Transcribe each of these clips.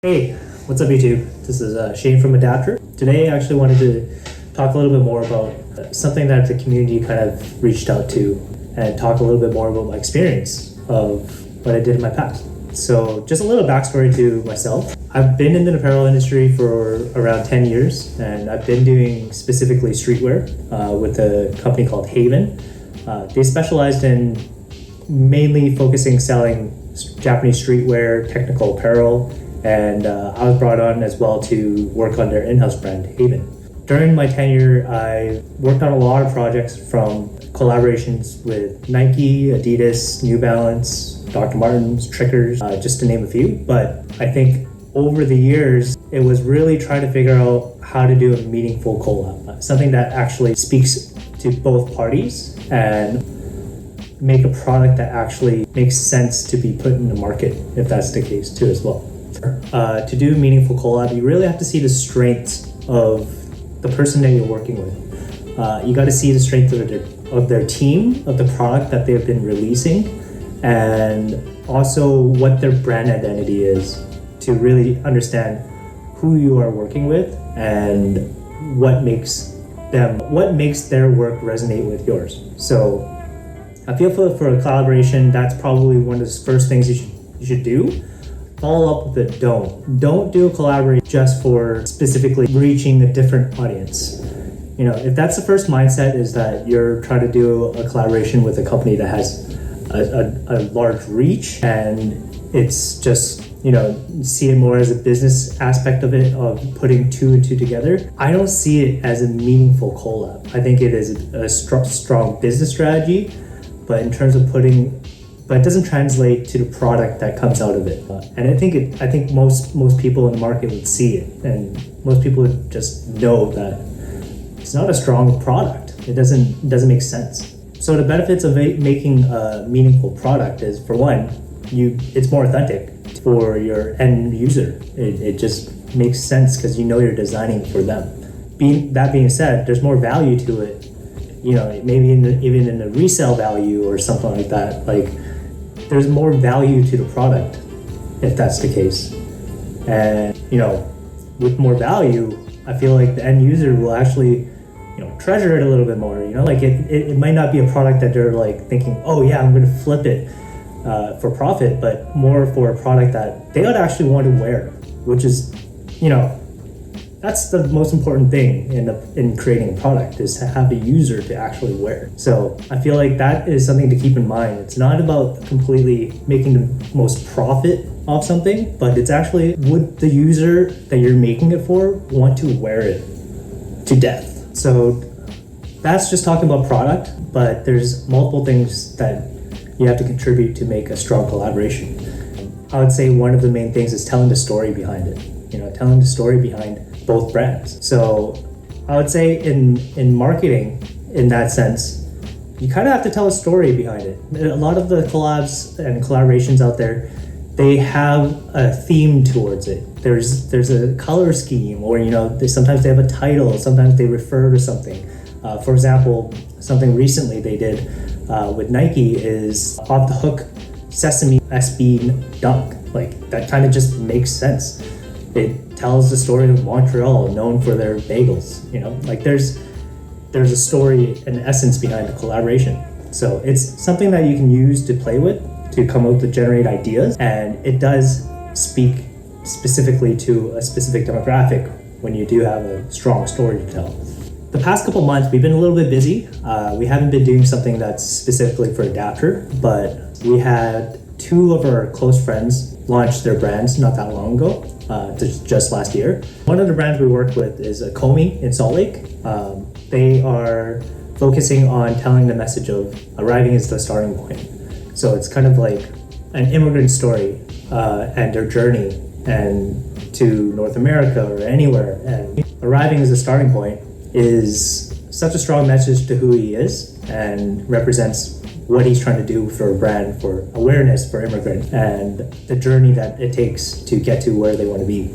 Hey, what's up YouTube? This is Shane from Adapter. Today I actually wanted to talk a little bit more about something that the community kind of reached out to and talk a little bit more about my experience of what I did in my past. So just a little backstory to myself. I've been in the apparel industry for around 10 years and I've been doing specifically streetwear with a company called Haven. They specialized in mainly selling Japanese streetwear, technical apparel, and I was brought on as well to work on their in-house brand, Haven. During my tenure, I worked on a lot of projects from collaborations with Nike, Adidas, New Balance, Dr. Martens, Trickers, just to name a few. But I think over the years, it was really trying to figure out how to do a meaningful collab, something that actually speaks to both parties and make a product that actually makes sense to be put in the market, if that's the case too as well. To do a meaningful collab, you really have to see the strengths of the person that you're working with. You got to see the strength of their team, of the product that they've been releasing, and also what their brand identity is to really understand who you are working with and what makes their work resonate with yours. So I feel for a collaboration, that's probably one of the first things you should do. Follow up with a don't do a collaboration just for specifically reaching a different audience. You know, if that's the first mindset, is that you're trying to do a collaboration with a company that has a large reach and it's just, you know, see it more as a business aspect of it, of putting two and two together. I don't see it as a meaningful collab. I think it is a strong business strategy, but in terms of but it doesn't translate to the product that comes out of it. And I think most people in the market would see it, and most people would just know that it's not a strong product. It doesn't make sense. So the benefits of making a meaningful product is, for one, it's more authentic for your end user. It just makes sense because you know you're designing for them. That being said, there's more value to it. You know, maybe even in the resale value or something like that. Like, there's more value to the product if that's the case. And, you know, with more value, I feel like the end user will actually, you know, treasure it a little bit more. You know, like it might not be a product that they're like thinking, oh yeah, I'm going to flip it for profit, but more for a product that they would actually want to wear, which is, you know, that's the most important thing in creating a product, is to have the user to actually wear it. So I feel like that is something to keep in mind. It's not about completely making the most profit off something, but it's actually, would the user that you're making it for want to wear it to death? So that's just talking about product, but there's multiple things that you have to contribute to make a strong collaboration. I would say one of the main things is telling the story behind it. You know, telling the story behind both brands. So I would say in marketing, in that sense, you kind of have to tell a story behind it. A lot of the collabs and collaborations out there, they have a theme towards it. There's a color scheme, or, you know, sometimes they have a title, sometimes they refer to something. For example, something recently they did with Nike is Off the Hook Sesame SB Dunk. Like, that kind of just makes sense. It tells the story of Montreal, known for their bagels. You know, like there's a story and essence behind the collaboration. So it's something that you can use to play with, to come out to generate ideas, and it does speak specifically to a specific demographic when you do have a strong story to tell. The past couple months, we've been a little bit busy. We haven't been doing something that's specifically for Adapter, but we had two of our close friends launch their brands not that long ago. Just last year. One of the brands we work with is Akomi in Salt Lake. They are focusing on telling the message of arriving is the starting point. So it's kind of like an immigrant story and their journey and to North America or anywhere. And arriving as a starting point is such a strong message to who he is and represents what he's trying to do for a brand, for awareness for immigrants, and the journey that it takes to get to where they want to be.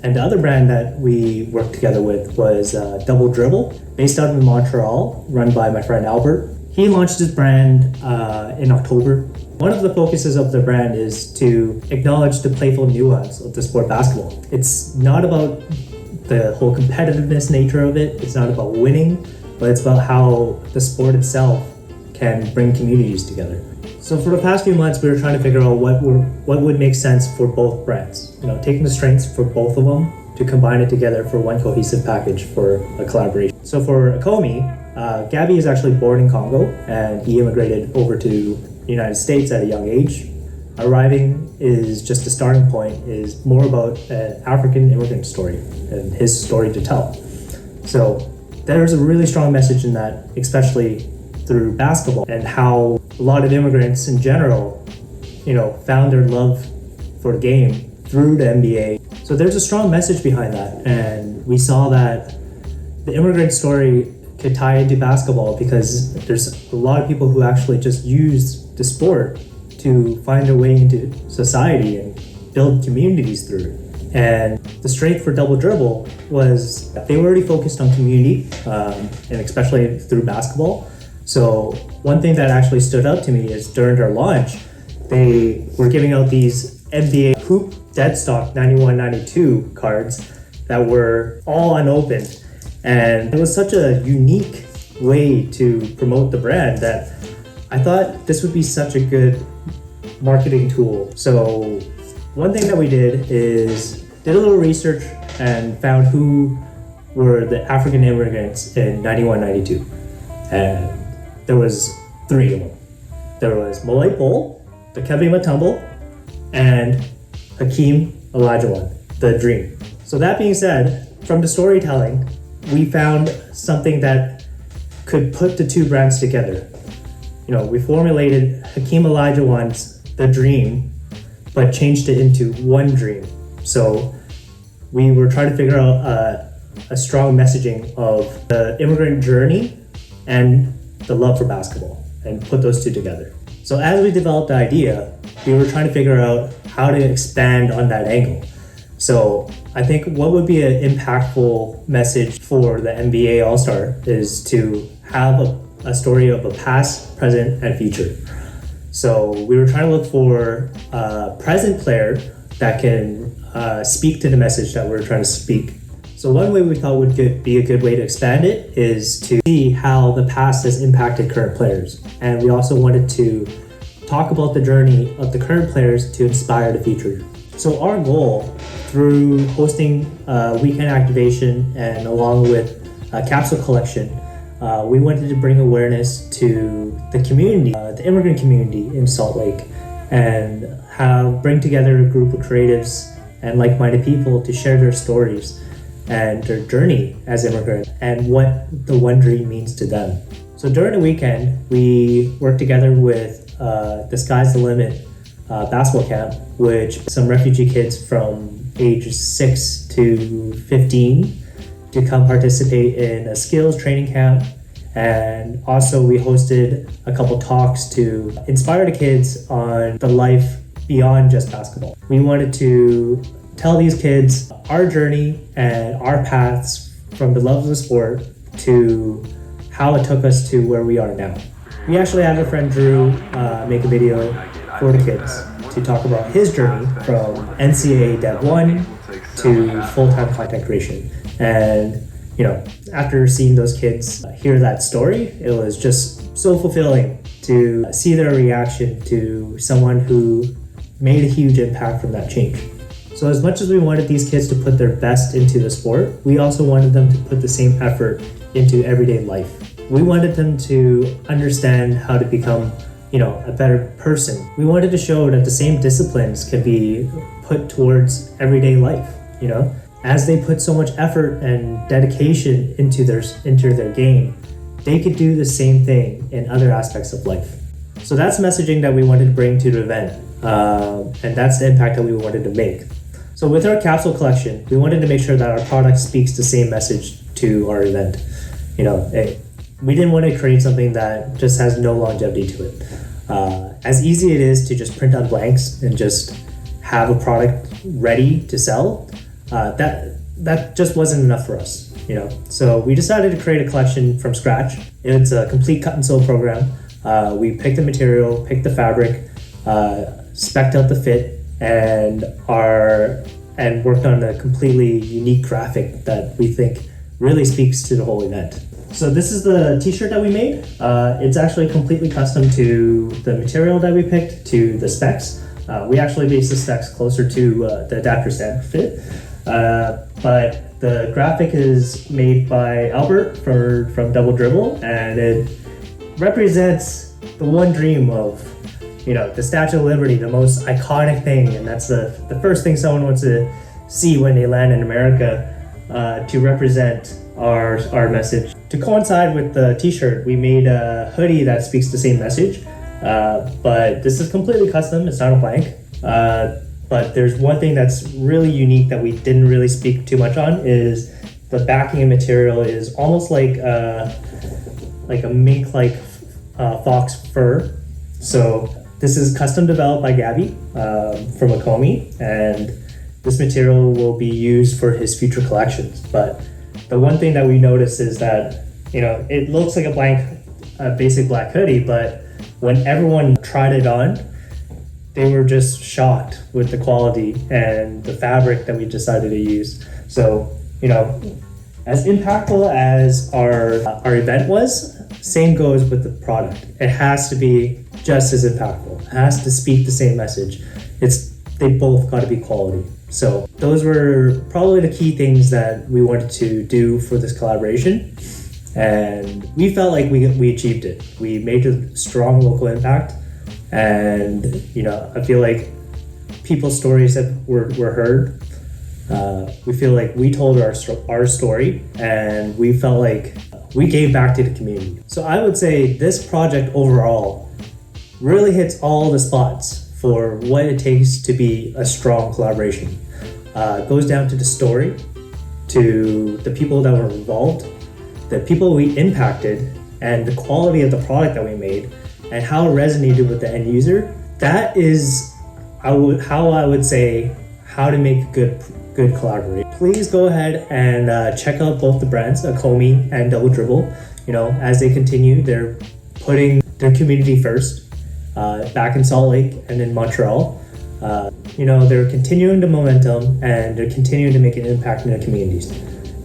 And the other brand that we worked together with was Dribble, based out of Montreal, run by my friend Albert. He launched his brand in October, One of the focuses of the brand is to acknowledge the playful nuance of the sport basketball. It's not about the whole competitiveness nature of it. It's not about winning, but it's about how the sport itself can bring communities together. So for the past few months, we were trying to figure out what would make sense for both brands. Taking the strengths for both of them to combine it together for one cohesive package for a collaboration. So for Akomi, Gabby is actually born in Congo, and he immigrated over to the United States at a young age. Arriving is just a starting point, is more about an African immigrant story and his story to tell. So there's a really strong message in that, especially through basketball, and how a lot of immigrants in general, found their love for the game through the NBA. So there's a strong message behind that, and we saw that the immigrant story could tie into basketball because there's a lot of people who actually just use the sport to find their way into society and build communities through it. And the strength for Double Dribble was they were already focused on community, and especially through basketball. So one thing that actually stood out to me is during their launch, they were giving out these NBA Hoop Deadstock 91-92 cards that were all unopened. And it was such a unique way to promote the brand that I thought this would be such a good marketing tool. So one thing that we did is did a little research and found who were the African immigrants in 91-92. And there was 3 of them. There was Molay Pole, the Kevin Matumbo, and Hakeem Olajuwon, the Dream. So that being said, from the storytelling, we found something that could put the two brands together. We formulated Hakeem Olajuwon's The Dream, but changed it into One Dream. So we were trying to figure out a strong messaging of the immigrant journey and the love for basketball and put those two together. So as we developed the idea, we were trying to figure out how to expand on that angle. So I think what would be an impactful message for the NBA All-Star is to have a story of a past, present, and future. So we were trying to look for a present player that can speak to the message that we're trying to speak. So one way we thought would be a good way to expand it is to see how the past has impacted current players. And we also wanted to talk about the journey of the current players to inspire the future. So our goal through hosting weekend activation and along with a capsule collection, we wanted to bring awareness to the community, the immigrant community in Salt Lake, and bring together a group of creatives and like-minded people to share their stories and their journey as immigrants and what the One Dream means to them. So during the weekend, we worked together with the Sky's the Limit basketball camp, which some refugee kids from ages 6 to 15 to come participate in a skills training camp. And also we hosted a couple talks to inspire the kids on the life beyond just basketball. We wanted to tell these kids our journey and our paths from the love of the sport to how it took us to where we are now. We actually had our friend Drew make a video for the kids to talk about his journey from NCAA Dev 1 to full-time content creation. And after seeing those kids hear that story, it was just so fulfilling to see their reaction to someone who made a huge impact from that change. So as much as we wanted these kids to put their best into the sport, we also wanted them to put the same effort into everyday life. We wanted them to understand how to become, a better person. We wanted to show that the same disciplines can be put towards everyday life, As they put so much effort and dedication into their game, they could do the same thing in other aspects of life. So that's messaging that we wanted to bring to the event, and that's the impact that we wanted to make. So with our capsule collection, we wanted to make sure that our product speaks the same message to our event. We didn't want to create something that just has no longevity to it. As easy it is to just print on blanks and just have a product ready to sell, that just wasn't enough for us, So we decided to create a collection from scratch. It's a complete cut and sew program. We picked the material, picked the fabric, spec'd out the fit and worked on a completely unique graphic that we think really speaks to the whole event. So this is the t-shirt that we made. It's actually completely custom to the material that we picked, to the specs. We actually based the specs closer to the adapter standard fit. But the graphic is made by Albert from Dribble, and it represents the one dream of, the Statue of Liberty, the most iconic thing, and that's the first thing someone wants to see when they land in America, to represent our message. To coincide with the t-shirt, we made a hoodie that speaks the same message, but this is completely custom, it's not a blank. But there's one thing that's really unique that we didn't really speak too much on, is the backing and material is almost like a mink-like fox fur. So this is custom developed by Gabby from Akomi, and this material will be used for his future collections. But the one thing that we noticed is that, it looks like a basic black hoodie, but when everyone tried it on, they were just shocked with the quality and the fabric that we decided to use. So, as impactful as our event was, same goes with the product. It has to be just as impactful. It has to speak the same message. They both got to be quality. So those were probably the key things that we wanted to do for this collaboration. And we felt like we achieved it. We made a strong local impact. And, I feel like people's stories that were heard. We feel like we told our story, and we felt like we gave back to the community. So I would say this project overall really hits all the spots for what it takes to be a strong collaboration. It goes down to the story, to the people that were involved, the people we impacted, and the quality of the product that we made, and how it resonated with the end user. That is how I would say how to make a good collaboration. Please go ahead and check out both the brands, Akomi and Dribble. As they continue, they're putting their community first, back in Salt Lake and in Montreal. They're continuing the momentum, and they're continuing to make an impact in their communities.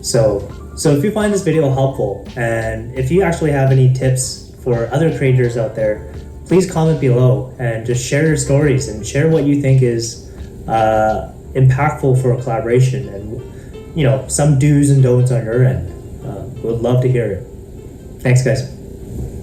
So if you find this video helpful, and if you actually have any tips for other creators out there, please comment below and just share your stories and share what you think is impactful for a collaboration, and some do's and don'ts on your end. We'd love to hear it. Thanks, guys.